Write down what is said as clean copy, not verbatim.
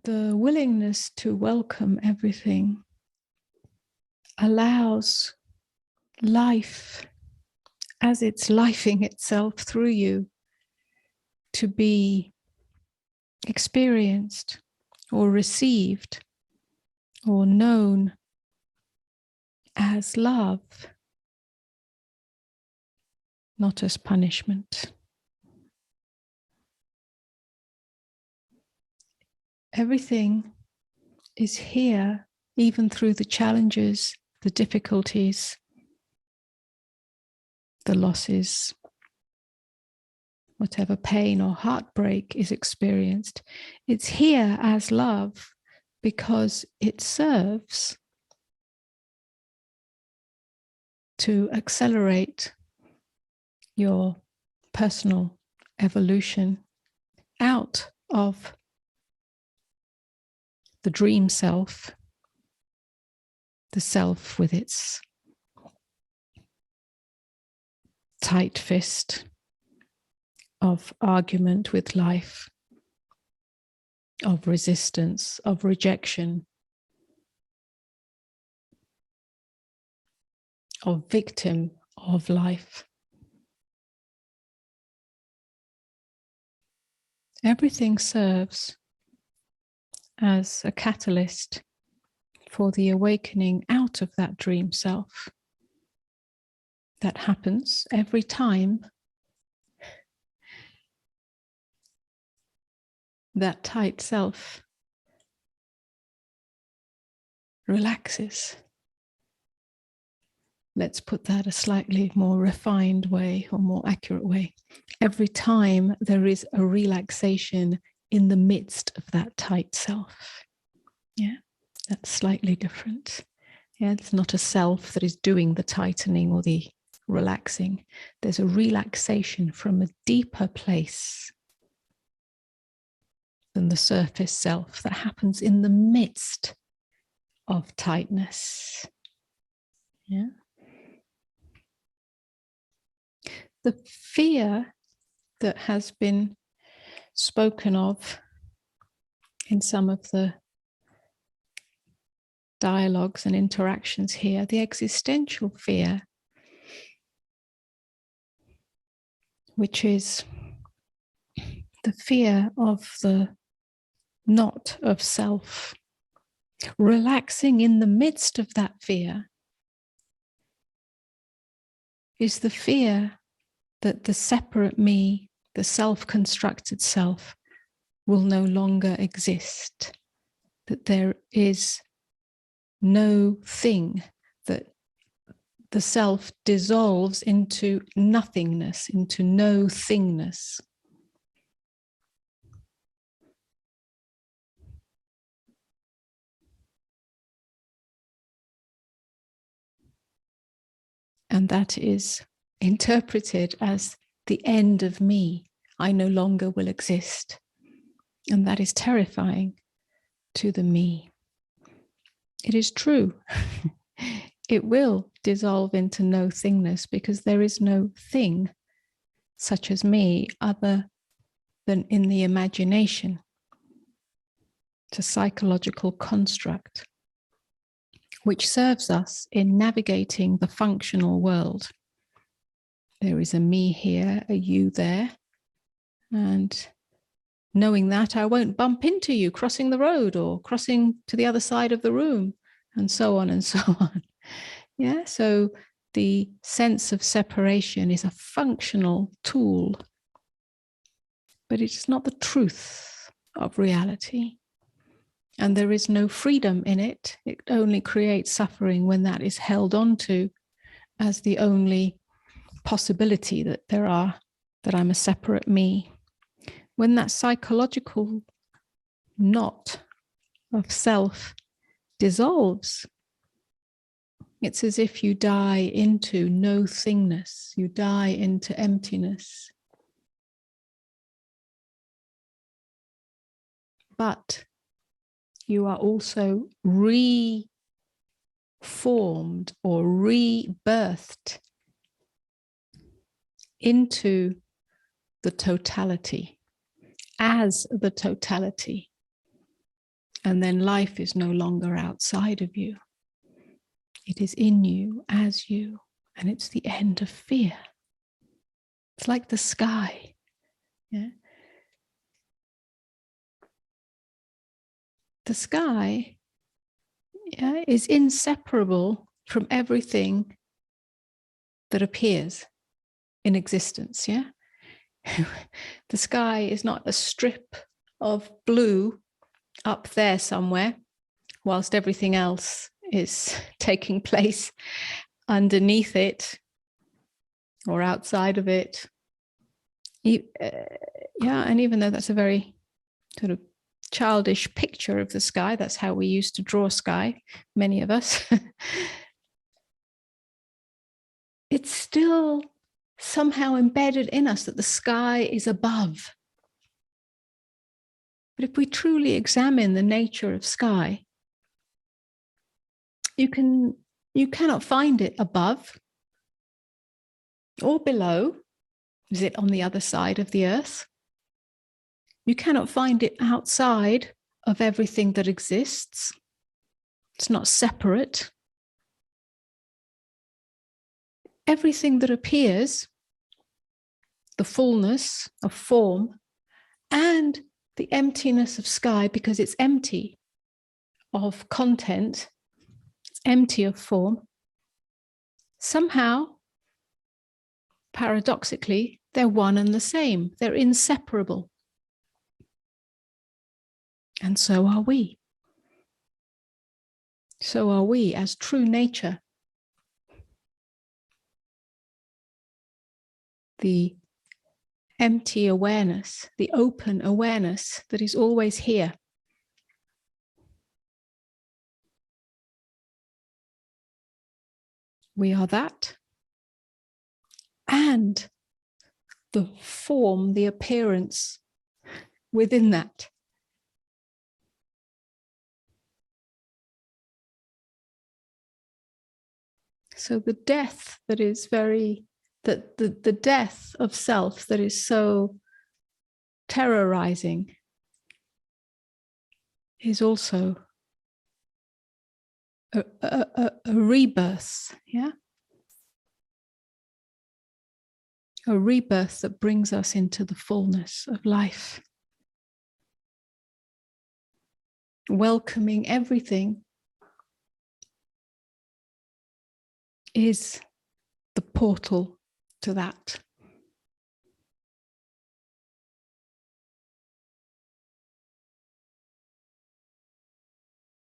the willingness to welcome everything allows life, as it's lifing itself through you, to be experienced or received or known as love, not as punishment. Everything is here, even through the challenges, the difficulties, the losses, whatever pain or heartbreak is experienced. It's here as love because it serves to accelerate your personal evolution out of the dream self, the self with its tight fist of argument with life, of resistance, of rejection, of victim of life. Everything serves as a catalyst for the awakening out of that dream self. That happens every time that tight self relaxes. Let's put that a slightly more refined way or more accurate way. Every time there is a relaxation in the midst of that tight self. Yeah, that's slightly different. Yeah, it's not a self that is doing the tightening or the relaxing. There's a relaxation from a deeper place than the surface self that happens in the midst of tightness. Yeah. The fear that has been spoken of in some of the dialogues and interactions here, the existential fear, which is the fear of the not of self, relaxing in the midst of that fear, is the fear that the separate me, the self-constructed self, will no longer exist, that there is no thing, that the self dissolves into nothingness, into no thingness. And that is interpreted as the end of me. I no longer will exist. And that is terrifying to the me. It is true. It will dissolve into no thingness because there is no thing such as me other than in the imagination. It's a psychological construct which serves us in navigating the functional world. There is a me here, a you there, and knowing that I won't bump into you crossing the road or crossing to the other side of the room, and so on and so on. Yeah, so the sense of separation is a functional tool, but it's not the truth of reality. And there is no freedom in it. It only creates suffering when that is held on to as the only possibility that that I'm a separate me. When that psychological knot of self dissolves, it's as if you die into no thingness, you die into emptiness. But you are also reformed or rebirthed into the totality, as the totality. And then life is no longer outside of you. It is in you, as you, and it's the end of fear. It's like the sky. Yeah? The sky, yeah, is inseparable from everything that appears in existence. Yeah, the sky is not a strip of blue up there somewhere, whilst everything else is taking place underneath it or outside of it. Yeah, and even though that's a very sort of childish picture of the sky, that's how we used to draw sky, many of us, it's still somehow embedded in us that the sky is above. But if we truly examine the nature of sky, you cannot find it above or below. Is it on the other side of the earth? You cannot find it outside of everything that exists. It's not separate. Everything that appears, the fullness of form and the emptiness of sky, because it's empty of content, it's empty of form, somehow, paradoxically, they're one and the same. They're inseparable. And so are we. So are we as true nature. The empty awareness, the open awareness that is always here. We are that. And the form, the appearance within that. So the death that is the death of self that is so terrorizing is also a rebirth, yeah? A rebirth that brings us into the fullness of life. Welcoming everything is the portal to that.